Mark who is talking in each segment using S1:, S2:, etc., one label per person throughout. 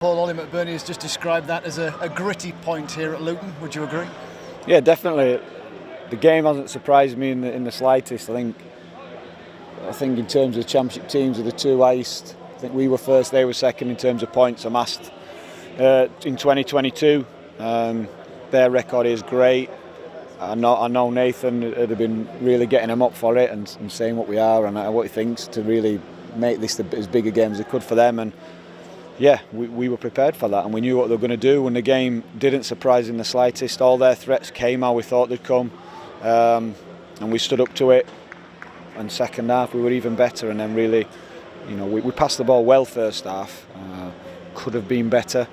S1: Paul, Ollie McBurney has just described that as a gritty point here at Luton. Would you agree?
S2: Yeah, definitely. The game hasn't surprised me in the slightest. I think in terms of championship teams of the two highest, I think we were first, they were second in terms of points amassed in 2022. Their record is great. I know Nathan would have been really getting them up for it and saying what we are and what he thinks to really make this as big a game as it could for them. And yeah, we were prepared for that and we knew what they were going to do, and the game didn't surprise in the slightest. All their threats came how we thought they'd come, and we stood up to it. And second half we were even better, and then really, we passed the ball well first half, could have been better,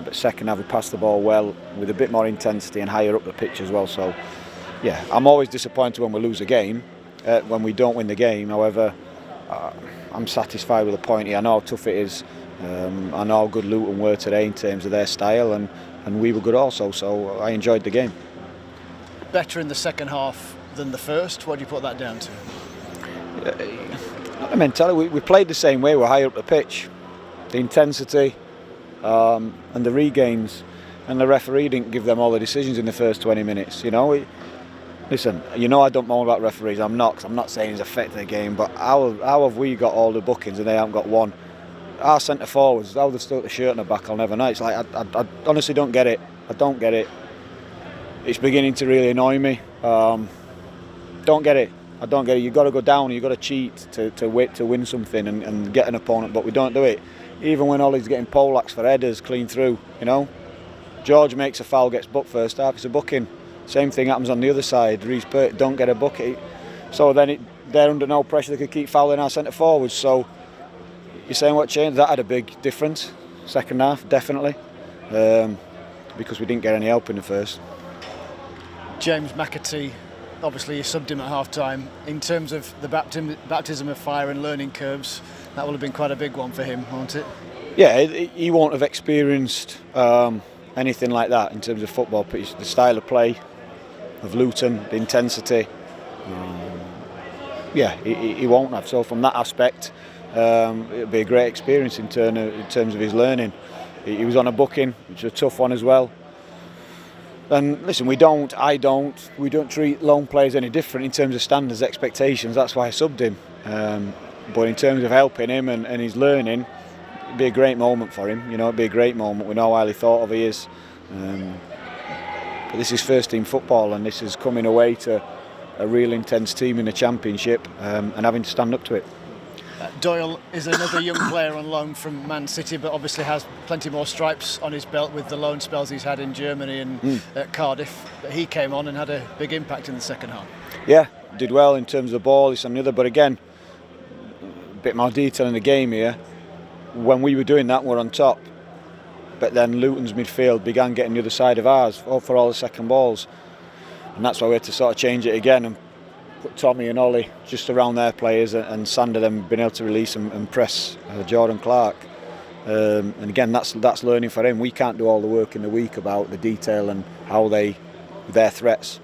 S2: but second half we passed the ball well with a bit more intensity and higher up the pitch as well. So yeah, I'm always disappointed when we lose a game, when we don't win the game. However, I'm satisfied with the point here. I know how tough it is. I know how good Luton were today in terms of their style, and we were good also, so I enjoyed the game.
S1: Better in the second half than the first. What do you put that down to?
S2: The mentality, we played the same way. We're higher up the pitch, the intensity and the regains, and the referee didn't give them all the decisions in the first 20 minutes. Listen, I don't moan about referees. I'm not saying he's affected the game, but how have we got all the bookings and they haven't got one? Our centre forwards, how they've stuck the shirt on the back, I'll never know. It's like I honestly don't get it. I don't get it. It's beginning to really annoy me. Don't get it. I don't get it. You've got to go down. You've got to cheat to win something and get an opponent, but we don't do it. Even when Ollie's getting poleaxed for headers clean through, George makes a foul, gets booked first half. It's a booking. Same thing happens on the other side. Reece Burt don't get a bucket. So then they're under no pressure. They could keep fouling our centre forwards. So you're saying what changed? That had a big difference. Second half, definitely, because we didn't get any help in the first.
S1: James McAtee, obviously you subbed him at half-time. In terms of the baptism of fire and learning curves, that will have been quite a big one for him, won't it?
S2: Yeah, he won't have experienced anything like that in terms of football pitch, the style of play of Luton, the intensity. He won't have. So from that aspect, it'll be a great experience in terms of his learning. He was on a booking, which was a tough one as well. And listen, we don't treat loan players any different in terms of standards, expectations. That's why I subbed him. But in terms of helping him and his learning, it'd be a great moment for him. It'd be a great moment. We know how highly thought of he is. But this is first team football, and this is coming away to a real intense team in the Championship and having to stand up to it.
S1: Doyle is another young player on loan from Man City, but obviously has plenty more stripes on his belt with the loan spells he's had in Germany and at Cardiff. But he came on and had a big impact in the second half. Yeah,
S2: did well in terms of the ball, this and the other, but again, a bit more detail in the game here. When we were doing that, we're on top. But then Luton's midfield began getting the other side of ours for all the second balls. And that's why we had to sort of change it again and put Tommy and Ollie just around their players and Sander them being able to release and press Jordan Clark. And again, that's learning for him. We can't do all the work in the week about the detail and how their threats.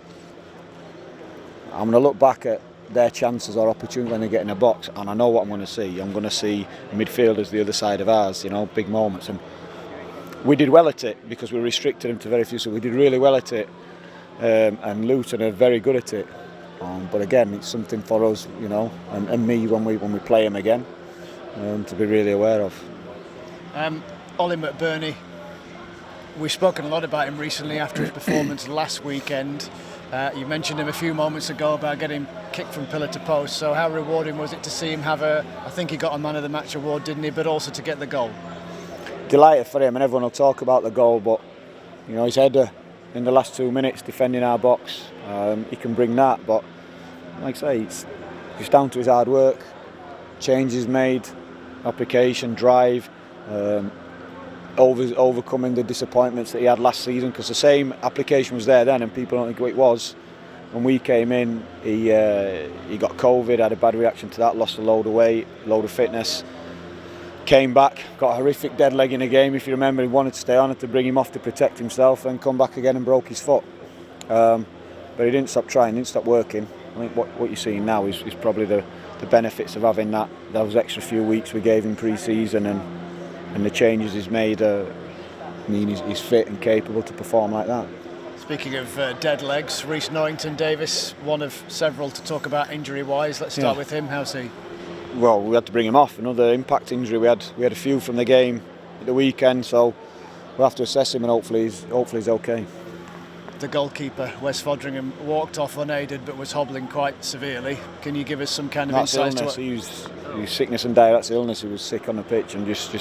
S2: I'm going to look back at their chances or opportunities when they get in a box, and I know what I'm going to see. I'm going to see midfielders the other side of ours, big moments. And we did well at it because we restricted them to very few, so we did really well at it. And Luton are very good at it. But again, it's something for us, and me when we play him again, to be really aware of.
S1: Ollie McBurney, we've spoken a lot about him recently after his performance last weekend. You mentioned him a few moments ago about getting kicked from pillar to post. So how rewarding was it to see him have I think he got a Man of the Match award, didn't he? But also to get the goal.
S2: Delighted for him, and everyone will talk about the goal, but his header in the last 2 minutes defending our box, he can bring that. But like I say, it's down to his hard work, changes made, application, drive, overcoming the disappointments that he had last season, because the same application was there then and people don't think it was. When we came in, he got COVID, had a bad reaction to that, lost a load of weight, load of fitness, came back, got a horrific dead leg in a game. If you remember, he wanted to stay on, had to bring him off to protect himself, and come back again and broke his foot. But he didn't stop trying, didn't stop working. I think what you're seeing now is probably the benefits of having those extra few weeks we gave him pre-season, and and the changes he's made mean he's fit and capable to perform like that.
S1: Speaking of dead legs, Reece Norrington-Davies, one of several to talk about injury-wise. Let's start with him. How's he?
S2: Well, we had to bring him off. Another impact injury. We had a few from the game at the weekend, so we'll have to assess him, and hopefully he's okay.
S1: The goalkeeper, Wes Fodringham, walked off unaided but was hobbling quite severely. Can you give us some kind of insight to what?
S2: He was sickness and dire. That's illness. He was sick on the pitch and just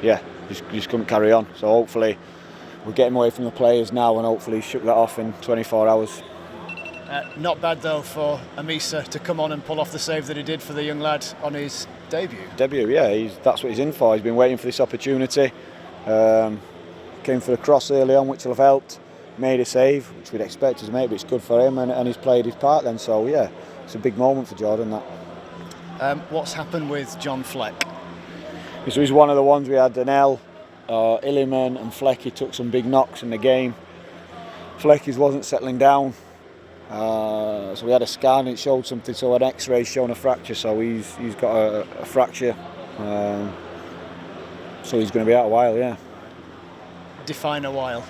S2: couldn't carry on. So hopefully we'll get him away from the players now, and hopefully shook that off in 24 hours.
S1: Not bad though for Amisa to come on and pull off the save that he did for the young lad on his debut.
S2: Yeah, that's what he's in for. He's been waiting for this opportunity. Came for a cross early on, which will have helped. Made a save, which we'd expect us to make, but it's good for him, and he's played his part then. So yeah, it's a big moment for Jordan. That.
S1: What's happened with John Fleck?
S2: So he's one of the ones we had. An Illiman and Flecky took some big knocks in the game. Flecky's wasn't settling down, so we had a scan and it showed something. So an X-ray showing a fracture. So he's got a fracture. So he's going to be out a while. Yeah.
S1: Define a while.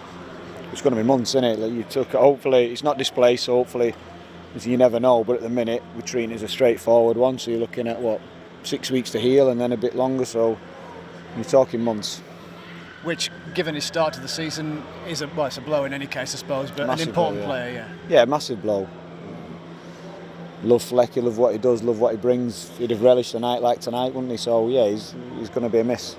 S2: It's going to be months, isn't it? Like hopefully it's not displaced, so hopefully, you never know. But at the minute, we're treating it as a straightforward one. So you're looking at 6 weeks to heal, and then a bit longer. So you're talking months.
S1: Which, given his start to the season, it's a blow in any case, I suppose. But massive an important blow, player, yeah.
S2: Yeah, massive blow. Love Flecky, love what he does, love what he brings. He'd have relished a night like tonight, wouldn't he? So yeah, he's going to be a miss.